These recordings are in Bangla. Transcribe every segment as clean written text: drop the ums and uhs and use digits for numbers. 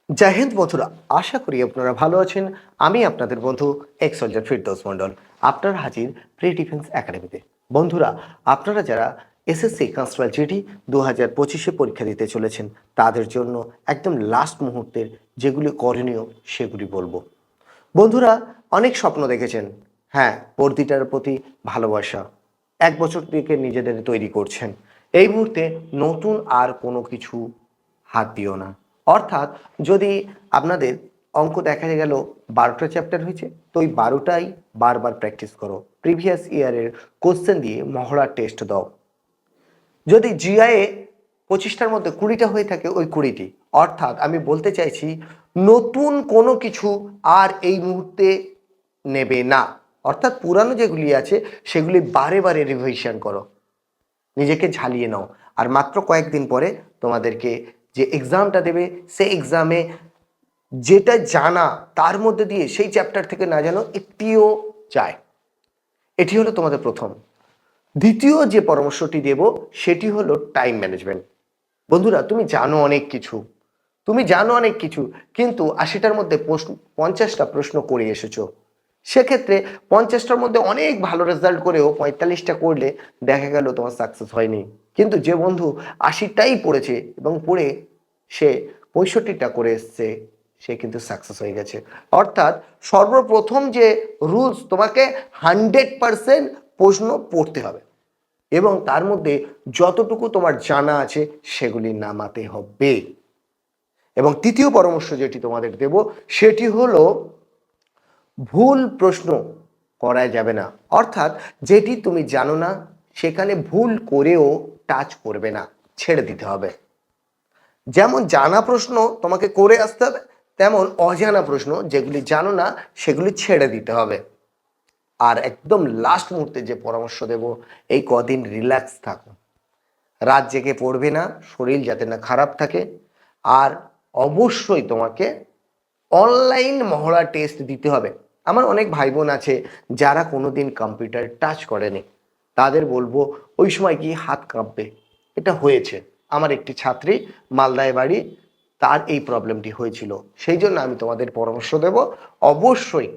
জয় হিন্দ বন্ধুরা, আশা করি আপনারা ভালো আছেন। আমি আপনাদের বন্ধু এক্স সোলজার ফিরদৌস মণ্ডল, আপনার হাজির প্রি ডিফেন্স একাডেমিতে। বন্ধুরা, আপনারা যারা এসএসসি কনস্টেবল জিডি 2025-এ পরীক্ষা দিতে চলেছেন, তাদের জন্য একদম লাস্ট মুহূর্তের যেগুলি করণীয় সেগুলি বলবো। বন্ধুরা, অনেক স্বপ্ন দেখেছেন, হ্যাঁ, বর্দিটার প্রতি ভালোবাসা, 1 বছর থেকে নিজেদের তৈরি করছেন। এই মুহূর্তে নতুন আর কোনো কিছু হাত দিও না। অর্থাৎ যদি আপনাদের অঙ্ক দেখা গেল 12টা চ্যাপ্টার হয়েছে, তো ওই 12টাই বারবার প্র্যাকটিস করো। প্রিভিয়াস ইয়ারের কোশ্চেন দিয়ে মহড়া টেস্ট দাও। যদি জিআইএ 25টার মধ্যে 20টা হয়ে থাকে, ওই 20টি। অর্থাৎ আমি বলতে চাইছি নতুন কোনো কিছু আর এই মুহূর্তে নেবে না। অর্থাৎ পুরানো যেগুলি আছে সেগুলি বারে বারে রিভিশন করো, নিজেকে ঝালিয়ে নাও। আর মাত্র কয়েকদিন পরে তোমাদেরকে যে এক্সামটা দেবে, সেই এক্সামে যেটা জানা তার মধ্যে দিয়ে সেই চ্যাপ্টার থেকে না জানো একটিও যায়। এটি হলো তোমাদের প্রথম। দ্বিতীয় যে পরামর্শটি দেব সেটি হলো টাইম ম্যানেজমেন্ট। বন্ধুরা, তুমি জানো অনেক কিছু, কিন্তু 80টার মধ্যে 50টা প্রশ্ন করে এসেছো। সেক্ষেত্রে 50টার মধ্যে অনেক ভালো রেজাল্ট করেও 45টা করলে দেখা গেল তোমার সাকসেস হয়নি। কিন্তু যে বন্ধু 80টাই পড়েছে এবং পড়ে সে 65টা করে এসছে, সে কিন্তু সাকসেস হয়ে গেছে। অর্থাৎ সর্বপ্রথম যে রুলস, তোমাকে 100% প্রশ্ন পড়তে হবে এবং তার মধ্যে যতটুকু তোমার জানা আছে সেগুলি নামাতে হবে। এবং তৃতীয় পরামর্শ যেটি তোমাদের দেব সেটি হলো ভুল প্রশ্ন করা যাবে না। অর্থাৎ যেটি তুমি জানো না সেখানে ভুল করেও টাচ করবে না, ছেড়ে দিতে হবে। যেমন জানা প্রশ্ন তোমাকে করে আসতে হবে, তেমন অজানা প্রশ্ন যেগুলি জানো না সেগুলি ছেড়ে দিতে হবে। আর একদম লাস্ট মুহূর্তে যে পরামর্শ দেব, এই কদিন রিল্যাক্স থাকো, রাত জেগে পড়বে না, শরীর যাতে না খারাপ থাকে। আর অবশ্যই তোমাকে অনলাইন মহড়া টেস্ট দিতে হবে। আমার অনেক ভাই বোন আছে যারা কোনোদিন কম্পিউটার টাচ করেনি, তাদের বলবো ওই সময় কি হাত কাঁপবে। এটা হয়েছে, আমার একটি ছাত্রী, মালদায় বাড়ি, তার এই প্রবলেমটি হয়েছিল। সেই জন্য আমি তোমাদের পরামর্শ দেব, অবশ্যই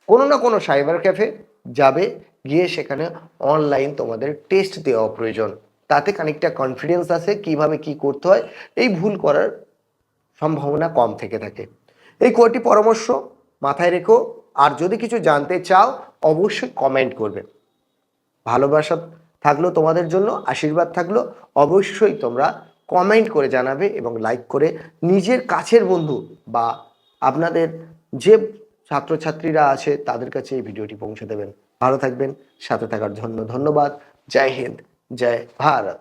কোনো না কোনো সাইবার ক্যাফে যাবে, গিয়ে সেখানে অনলাইন তোমাদের টেস্ট দেওয়া প্রয়োজন। তাতে খানিকটা কনফিডেন্স আসে, কিভাবে কি করতে হয়, এই ভুল করার সম্ভাবনা কম থেকে থাকে। এই কয়টি পরামর্শ মাথায় রেখো। আর যদি কিছু জানতে চাও অবশ্যই কমেন্ট করবে। ভালোবাসা থাকলো তোমাদের জন্য, আশীর্বাদ থাকলো। অবশ্যই তোমরা কমেন্ট করে জানাবে এবং লাইক করে নিজের কাছের বন্ধু বা আপনাদের যে ছাত্রছাত্রীরা আছে তাদের কাছে এই ভিডিওটি পৌঁছে দেবেন। ভালো থাকবেন, সাথে থাকার জন্য ধন্যবাদ। জয় হিন্দ, জয় ভারত।